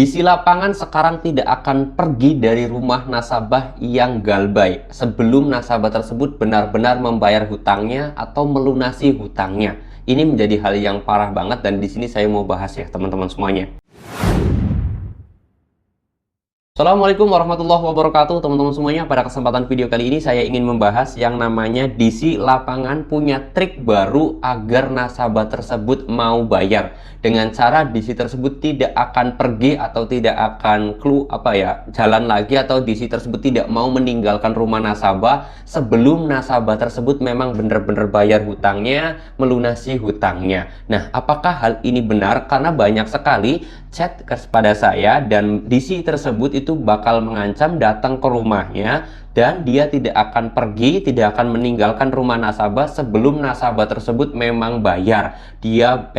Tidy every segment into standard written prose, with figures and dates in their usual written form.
DC lapangan sekarang tidak akan pergi dari rumah nasabah yang galbay sebelum nasabah tersebut benar-benar membayar hutangnya atau melunasi hutangnya. Ini menjadi hal yang parah banget dan di sini saya mau bahas ya teman-teman semuanya. Assalamualaikum warahmatullahi wabarakatuh teman-teman semuanya. Pada kesempatan video kali ini saya ingin membahas yang namanya DC lapangan punya trik baru agar nasabah tersebut mau bayar. Dengan cara DC tersebut tidak akan pergi atau tidak akan jalan lagi, atau DC tersebut tidak mau meninggalkan rumah nasabah sebelum nasabah tersebut memang benar-benar bayar hutangnya, melunasi hutangnya. Nah, apakah hal ini benar? Karena banyak sekali chat kepada saya dan DC tersebut itu bakal mengancam datang ke rumahnya dan dia tidak akan pergi, tidak akan meninggalkan rumah nasabah sebelum nasabah tersebut memang bayar. Dia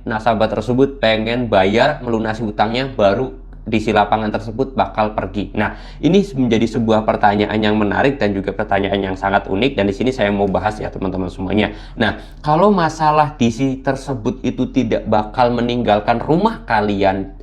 nasabah tersebut pengen bayar, melunasi hutangnya, baru DC lapangan tersebut bakal pergi. Nah, ini menjadi sebuah pertanyaan yang menarik dan juga pertanyaan yang sangat unik, dan di sini saya mau bahas ya teman-teman semuanya. Nah, kalau masalah DC tersebut itu tidak bakal meninggalkan rumah kalian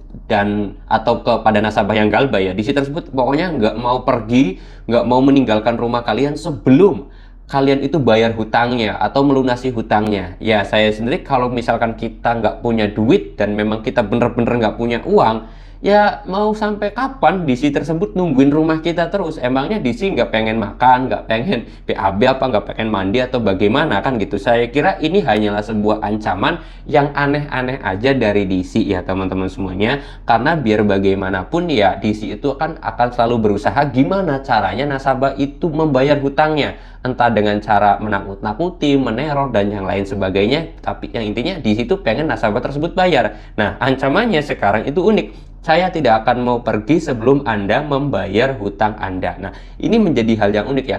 atau kepada nasabah yang galbay ya, DC tersebut pokoknya nggak mau pergi, nggak mau meninggalkan rumah kalian sebelum kalian itu bayar hutangnya atau melunasi hutangnya. Ya, saya sendiri kalau misalkan kita nggak punya duit dan memang kita bener-bener nggak punya uang, ya mau sampai kapan DC tersebut nungguin rumah kita terus? Emangnya DC nggak pengen makan, nggak pengen BAB apa, nggak pengen mandi atau bagaimana kan gitu? Saya kira ini hanyalah sebuah ancaman yang aneh-aneh aja dari DC ya teman-teman semuanya. Karena biar bagaimanapun ya DC itu akan selalu berusaha gimana caranya nasabah itu membayar hutangnya. Entah dengan cara menakut-nakuti, meneror, dan yang lain sebagainya. Tapi yang intinya di situ pengen nasabah tersebut bayar. Nah, ancamannya sekarang itu unik. Saya tidak akan mau pergi sebelum Anda membayar hutang Anda. Nah, ini menjadi hal yang unik ya.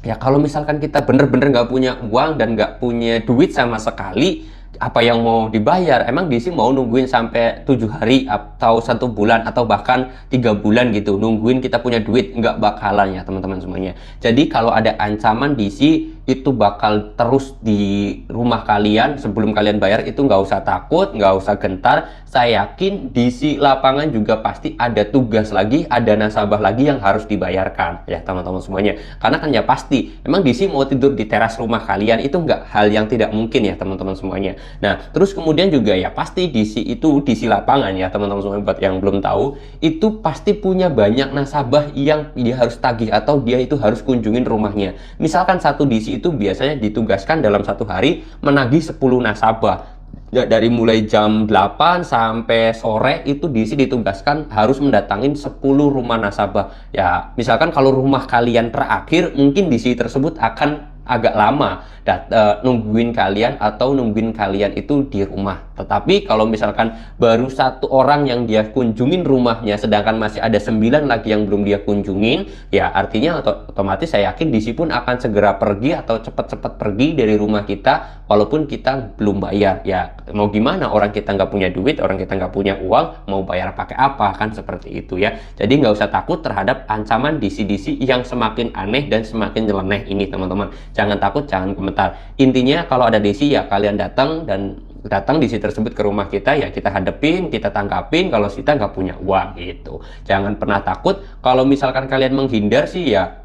Ya, kalau misalkan kita bener-bener nggak punya uang dan nggak punya duit sama sekali, apa yang mau dibayar? Emang DC mau nungguin sampai 7 hari atau 1 bulan atau bahkan 3 bulan gitu nungguin kita punya duit? Nggak bakalan ya teman-teman semuanya. Jadi kalau ada ancaman DC itu bakal terus di rumah kalian sebelum kalian bayar, itu nggak usah takut, nggak usah gentar. Saya yakin DC lapangan juga pasti ada tugas lagi, ada nasabah lagi yang harus dibayarkan ya teman-teman semuanya. Karena kan ya pasti memang DC mau tidur di teras rumah kalian itu nggak hal yang tidak mungkin ya teman-teman semuanya. Nah, terus kemudian juga ya pasti DC lapangan ya teman-teman semuanya, buat yang belum tahu, itu pasti punya banyak nasabah yang dia harus tagih atau dia itu harus kunjungin rumahnya. Misalkan satu DC itu biasanya ditugaskan dalam satu hari menagih 10 nasabah. Dari mulai jam 8 sampai sore itu DC ditugaskan harus mendatangin 10 rumah nasabah. Ya, misalkan kalau rumah kalian terakhir, mungkin DC tersebut akan agak lama nungguin kalian itu di rumah. Tetapi kalau misalkan baru satu orang yang dia kunjungin rumahnya sedangkan masih ada 9 lagi yang belum dia kunjungin, ya artinya otomatis saya yakin DC pun akan segera pergi atau cepat-cepat pergi dari rumah kita walaupun kita belum bayar. Ya mau gimana, orang kita nggak punya duit, orang kita nggak punya uang, mau bayar pakai apa, kan seperti itu ya. Jadi nggak usah takut terhadap ancaman DC yang semakin aneh dan semakin nyeleneh ini teman-teman. Jangan takut, jangan komentar. Intinya kalau ada DC ya kalian datang DC tersebut ke rumah kita, ya kita hadepin, kita tangkapin kalau kita nggak punya uang gitu. Jangan pernah takut. Kalau misalkan kalian menghindar sih ya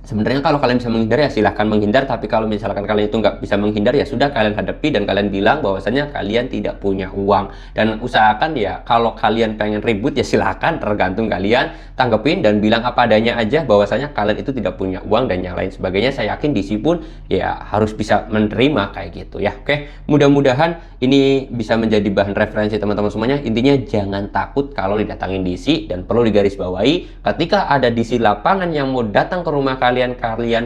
sebenarnya kalau kalian bisa menghindar ya silahkan menghindar, tapi kalau misalkan kalian itu nggak bisa menghindar ya sudah, kalian hadapi dan kalian bilang bahwasanya kalian tidak punya uang. Dan usahakan ya kalau kalian pengen ribut ya silahkan, tergantung kalian, tanggepin dan bilang apa adanya aja bahwasanya kalian itu tidak punya uang dan yang lain sebagainya. Saya yakin DC pun ya harus bisa menerima kayak gitu ya. Oke, mudah-mudahan ini bisa menjadi bahan referensi teman-teman semuanya. Intinya jangan takut kalau didatangin DC, dan perlu digarisbawahi ketika ada DC lapangan yang mau datang ke rumah kalian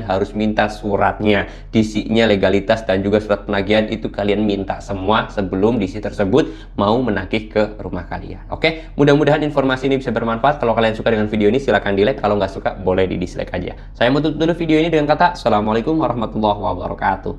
harus minta suratnya, DC-nya, legalitas, dan juga surat penagihan itu kalian minta semua sebelum DC tersebut mau menagih ke rumah kalian. Oke, mudah-mudahan informasi ini bisa bermanfaat. Kalau kalian suka dengan video ini silahkan di like, kalau nggak suka boleh di dislike aja. Saya mau tutup dulu video ini dengan kata Assalamualaikum warahmatullahi wabarakatuh.